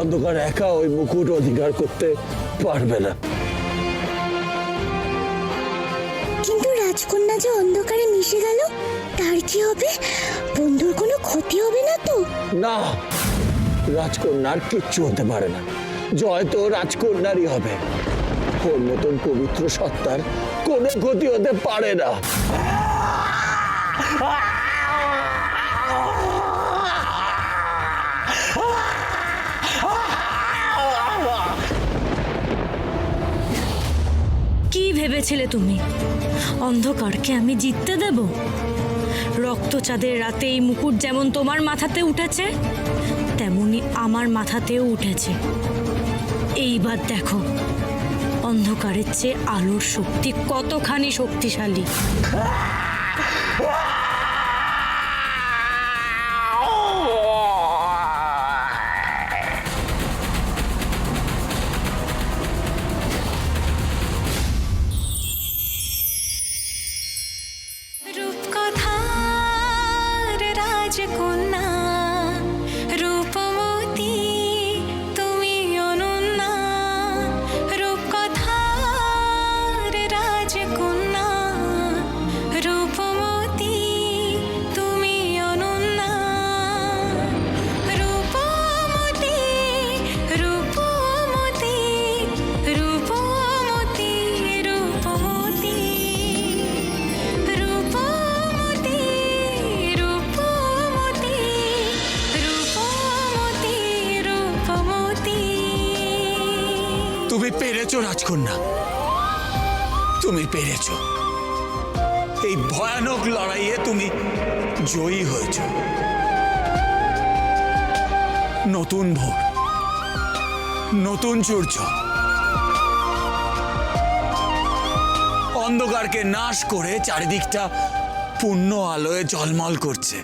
অন্ধকার একা ওই মুকুট অধিকার করতে পারবে না। কিন্তু রাজকন্যা যে অন্ধকারে মিশে গেল, তার কি হবে? বন্ধুর কোনো ক্ষতি হবে না তো? না, রাজকন্যার কিচ্ছু হতে পারে না। জয় তো রাজকন্যারই হবে। ওর মতন পবিত্র সত্তার কোনো ক্ষতি হতে পারে না। কি ভেবেছিলে তুমি অন্ধকারকে আমি জিততে দেব? রক্তচাঁদের রাতে এই মুকুট যেমন তোমার মাথাতে উঠেছে, তেমনি আমার মাথাতেও উঠেছে। এইবার দেখো অন্ধকারের চেয়ে আলোর শক্তি কতখানি শক্তিশালী। রূপকথার রাজকন্যা রূপমতী তুমি অনন্যা। রূপকথার রাজকন্যা রূপমতী তুমি অনন্যা। রূপমতী রূপমতী রূপমতী রূপমতী রূপমতী রূপমতী রূপমতী রূপমতী। তুমি পেরেছো রাজকন্যা, তুমি পেরেছো। এই ভয়ানক লড়াইয়ে তুমি জয়ী হয়েছ। নতুন ভোর, নতুন সূর্য, অন্ধকারকে নাশ করে চারিদিকটা পূর্ণ আলোয় ঝলমল করছে।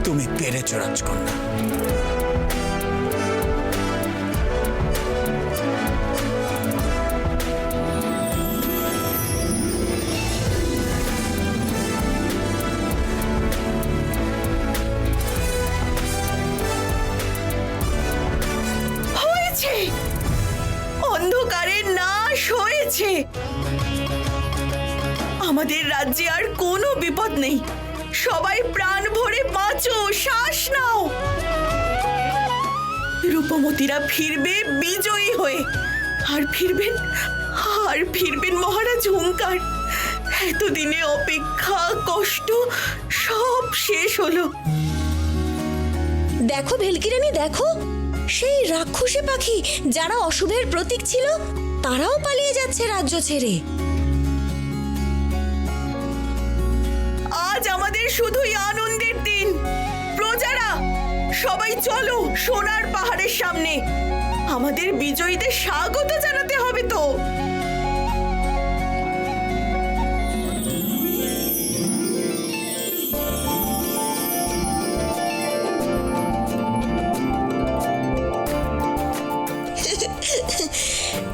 তুমি পেরেছো রাজকন্যা। হয়েছে, অন্ধকারের নাশ হয়েছে। আমাদের রাজ্যে আর কোনো বিপদ নেই। সবাই প্রাণ ভরে বাঁচো, শ্বাস নাও। রূপমতীরা ফিরবে বিজয়ী হয়ে। আর ফিরবেন মহারাজ হুঙ্কার। এতদিনে অপেক্ষা, কষ্ট সব শেষ হলো। দেখো ভেলকিরানি, দেখো সেই রাক্ষসী পাখি যারা অশুভের প্রতীক ছিল, তারাও পালিয়ে যাচ্ছে রাজ্য ছেড়ে। আজ আমাদের শুধুই আনন্দের দিন। প্রজারা সবাই চলো সোনার পাহাড়ের সামনে। আমাদের বিজয়ীদের স্বাগত জানাতে হবে তো।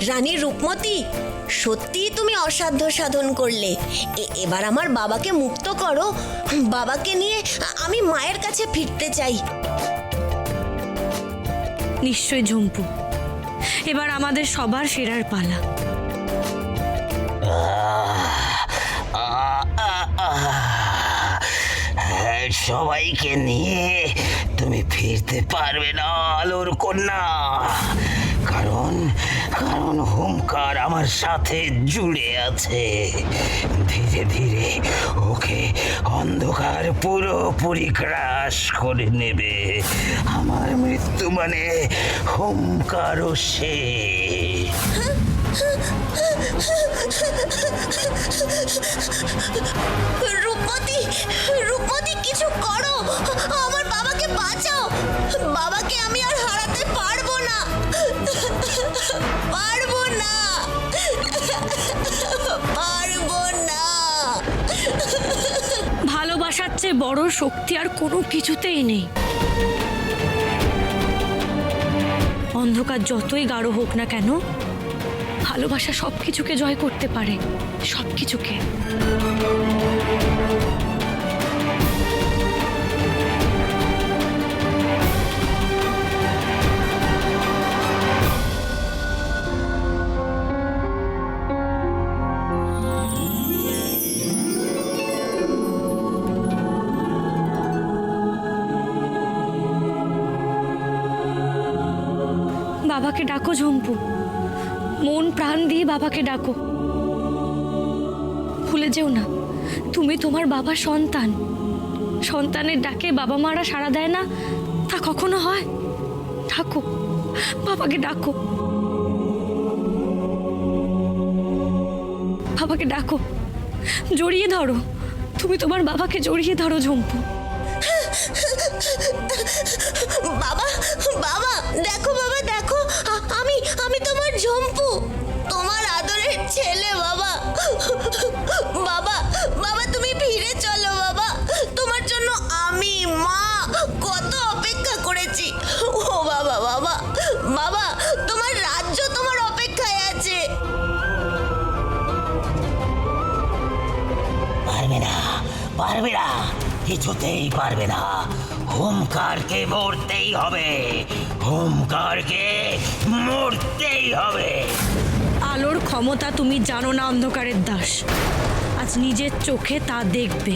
রানী রূপমতী, সত্যি তুমি অসাধ্য সাধন করলে। এবার আমার বাবাকে মুক্ত করো। বাবাকে নিয়ে আমি মায়ের কাছে ফিরতে চাই। নিশ্চয় ঝুম্পু, এবার আমাদের সবার ফেরার পালা। সবাইকে নিয়ে তুমি ফিরতে পারবে না আলোর কন্যা। কারণ হুঙ্কার আমার সাথে জুড়ে আছে। ধীরে ধীরে ওকে অন্ধকার পুরোপুরি গ্রাস করে নেবে। আমার মৃত্যু মানে হুঙ্কারও শেষ। রূপমতী, রূপমতী, কিছু করো। আমার বাবাকে বাঁচাও। বাবাকে আমি আর হারাতে পারবো না, পারবো না, পারবো না। ভালোবাসার চেয়ে বড় শক্তি আর কোনো কিছুতেই নেই। অন্ধকার যতই গাঢ় হোক না কেন, ভালোবাসা সবকিছুকে জয় করতে পারে, সবকিছুকে। বাবাকে ডাকো ঝম্পু, মন প্রাণ দিয়ে বাবাকে ডাকো। ভুলে যেও না, তুমি তোমার বাবার সন্তান। সন্তানের ডাকে বাবা মারা সাড়া দেয় না, তা কখনো হয়? ডাকো, বাবাকে ডাকো, বাবাকে ডাকো, জড়িয়ে ধরো। তুমি তোমার বাবাকে জড়িয়ে ধরো ঝম্পু। বাবা, বাবা দেখো, বাবা দেখো, আমি তোমার ঝম্পু, তোমার আদরের ছেলে বাবা। বাবা, বাবা তুমি ফিরে চলো বাবা, তোমার জন্য আমি মা কত অপেক্ষা করেছি। ও বাবা, বাবা, বাবা তোমার রাজ্য তোমার অপেক্ষায় আছে। পারবে না, পারবে না, কিছুতেই পারবে না। হোমকারকে মরতেই হবে, হোমকারকে মরতেই হবে। আলোর ক্ষমতা তুমি জানো না অন্ধকারের দাস। আজ নিজের চোখে তা দেখবে,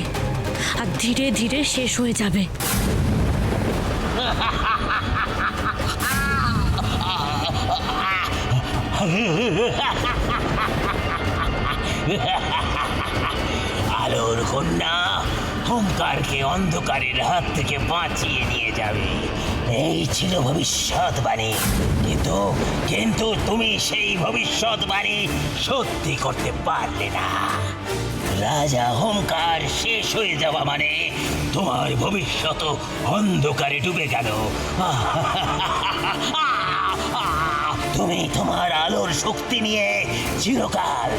আর ধীরে ধীরে শেষ হয়ে যাবে। আলোর কন্যা হোমকারকে অন্ধকারের হাত থেকে বাঁচিয়ে নিয়ে যাবে, এই ছিল ভবিষ্যৎবাণী। কিন্তু কিন্তু তুমি সেই ভবিষ্যৎবাণী সত্যি করতে পারলে না। রাজা হোমকার শেষ হয়ে যাওয়া মানে তোমার ভবিষ্যৎ অন্ধকারে ডুবে গেল। তুমি তোমার আলোর শক্তি নিয়ে চিরকাল